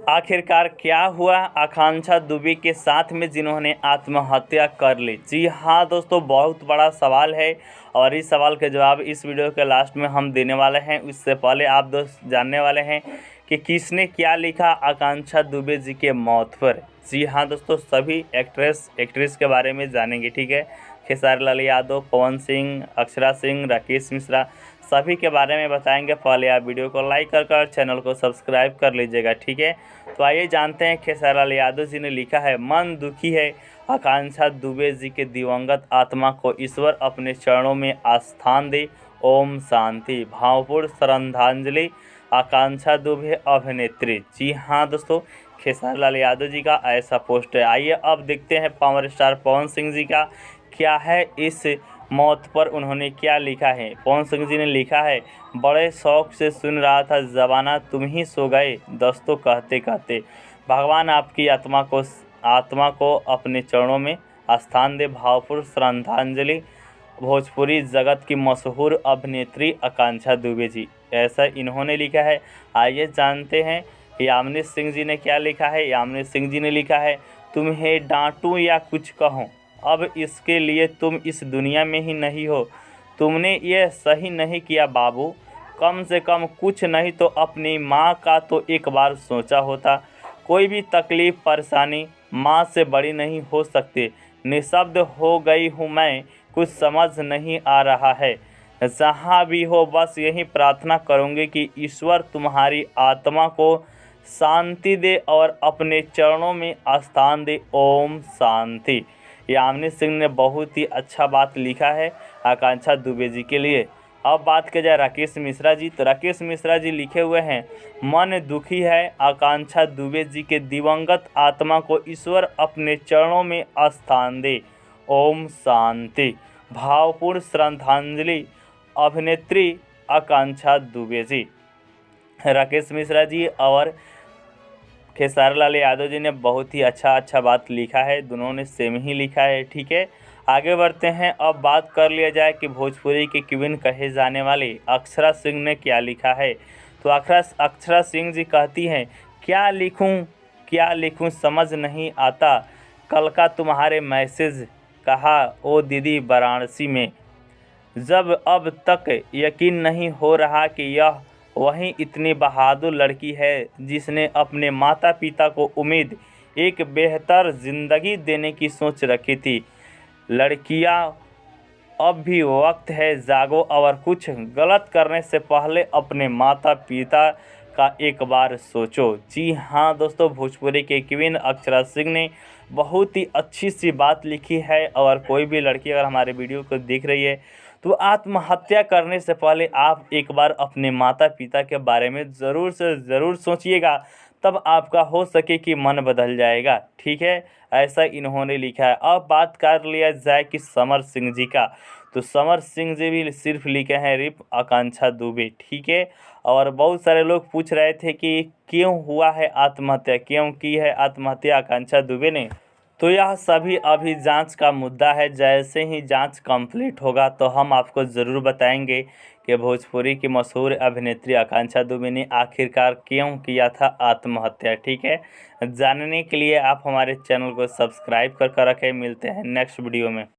आखिरकार क्या हुआ आकांक्षा दुबे के साथ में जिन्होंने आत्महत्या कर ली। जी हाँ दोस्तों, बहुत बड़ा सवाल है और इस सवाल के जवाब इस वीडियो के लास्ट में हम देने वाले हैं। उससे पहले आप दोस्त जानने वाले हैं कि किसने क्या लिखा आकांक्षा दुबे जी के मौत पर। जी हाँ दोस्तों, सभी एक्ट्रेस के बारे में जानेंगे, ठीक है। खेसारी लाल यादव, पवन सिंह, अक्षरा सिंह, राकेश मिश्रा, सभी के बारे में बताएंगे। पहले आप वीडियो को लाइक कर चैनल को सब्सक्राइब कर लीजिएगा, ठीक है। तो आइए जानते हैं। खेसारी लाल यादव जी ने लिखा है, मन दुखी है आकांक्षा दुबे जी के दिवंगत आत्मा को ईश्वर अपने चरणों में आस्थान दे, ओम शांति। भावपूर्ण श्रद्धांजलि आकांक्षा दुबे अभिनेत्री। जी हाँ दोस्तों, खेसारी लाल यादव जी का ऐसा पोस्ट है। आइए अब देखते हैं पावर स्टार पवन सिंह जी का क्या है, इस मौत पर उन्होंने क्या लिखा है। पवन सिंह जी ने लिखा है, बड़े शौक से सुन रहा था ज़बाना तुम ही सो गए दोस्तों कहते कहते। भगवान आपकी आत्मा को अपने चरणों में स्थान दे। भावपूर्ण श्रद्धांजलि भोजपुरी जगत की मशहूर अभिनेत्री आकांक्षा दुबे जी, ऐसा इन्होंने लिखा है। आइए जानते हैं यामिनी सिंह जी ने क्या लिखा है। यामिनी सिंह जी ने लिखा है, तुम्हें डांटूं या कुछ कहूं, अब इसके लिए तुम इस दुनिया में ही नहीं हो। तुमने ये सही नहीं किया बाबू, कम से कम कुछ नहीं तो अपनी माँ का तो एक बार सोचा होता। कोई भी तकलीफ़ परेशानी माँ से बड़ी नहीं हो सकती। निशब्द हो गई हूँ मैं, कुछ समझ नहीं आ रहा है। जहाँ भी हो बस यही प्रार्थना करूँगी कि ईश्वर तुम्हारी आत्मा को शांति दे और अपने चरणों में स्थान दे, ओम शांति। यामिनी सिंह ने बहुत ही अच्छा बात लिखा है आकांक्षा दुबे जी के लिए। अब बात की जाए राकेश मिश्रा जी, तो राकेश मिश्रा जी लिखे हुए हैं, मन दुखी है आकांक्षा दुबे जी के दिवंगत आत्मा को ईश्वर अपने चरणों में स्थान दे, ओम शांति। भावपूर्ण श्रद्धांजलि अभिनेत्री आकांक्षा दुबे जी। राकेश मिश्रा जी और खेसारी लाल यादव जी ने बहुत ही अच्छा बात लिखा है, दोनों ने सेम ही लिखा है, ठीक है। आगे बढ़ते हैं। अब बात कर लिया जाए कि भोजपुरी की क्वीन कहे जाने वाली अक्षरा सिंह ने क्या लिखा है। तो अक्षरा सिंह जी कहती हैं, क्या लिखूं समझ नहीं आता, कल का तुम्हारे मैसेज कहा ओ दीदी वाराणसी में, जब अब तक यकीन नहीं हो रहा कि यह वही इतनी बहादुर लड़की है जिसने अपने माता पिता को उम्मीद एक बेहतर ज़िंदगी देने की सोच रखी थी। लड़कियां, अब भी वक्त है, जागो और कुछ गलत करने से पहले अपने माता पिता का एक बार सोचो। जी हाँ दोस्तों, भोजपुरी के क्वीन अक्षरा सिंह ने बहुत ही अच्छी सी बात लिखी है। और कोई भी लड़की अगर हमारे वीडियो को देख रही है तो आत्महत्या करने से पहले आप एक बार अपने माता पिता के बारे में ज़रूर से ज़रूर सोचिएगा, तब आपका हो सके कि मन बदल जाएगा, ठीक है। ऐसा इन्होंने लिखा है। अब बात कर लिया जाए कि समर सिंह जी का, तो समर सिंह जी भी सिर्फ लिखे हैं रिप आकांक्षा दुबे, ठीक है। और बहुत सारे लोग पूछ रहे थे कि क्यों हुआ है आत्महत्या, क्यों की है आत्महत्या आकांक्षा दुबे ने। तो यह सभी अभी जांच का मुद्दा है। जैसे ही जांच कंप्लीट होगा तो हम आपको ज़रूर बताएंगे कि भोजपुरी की मशहूर अभिनेत्री आकांक्षा दुबे ने आखिरकार क्यों किया था आत्महत्या, ठीक है। जानने के लिए आप हमारे चैनल को सब्सक्राइब कर रखें। मिलते हैं नेक्स्ट वीडियो में।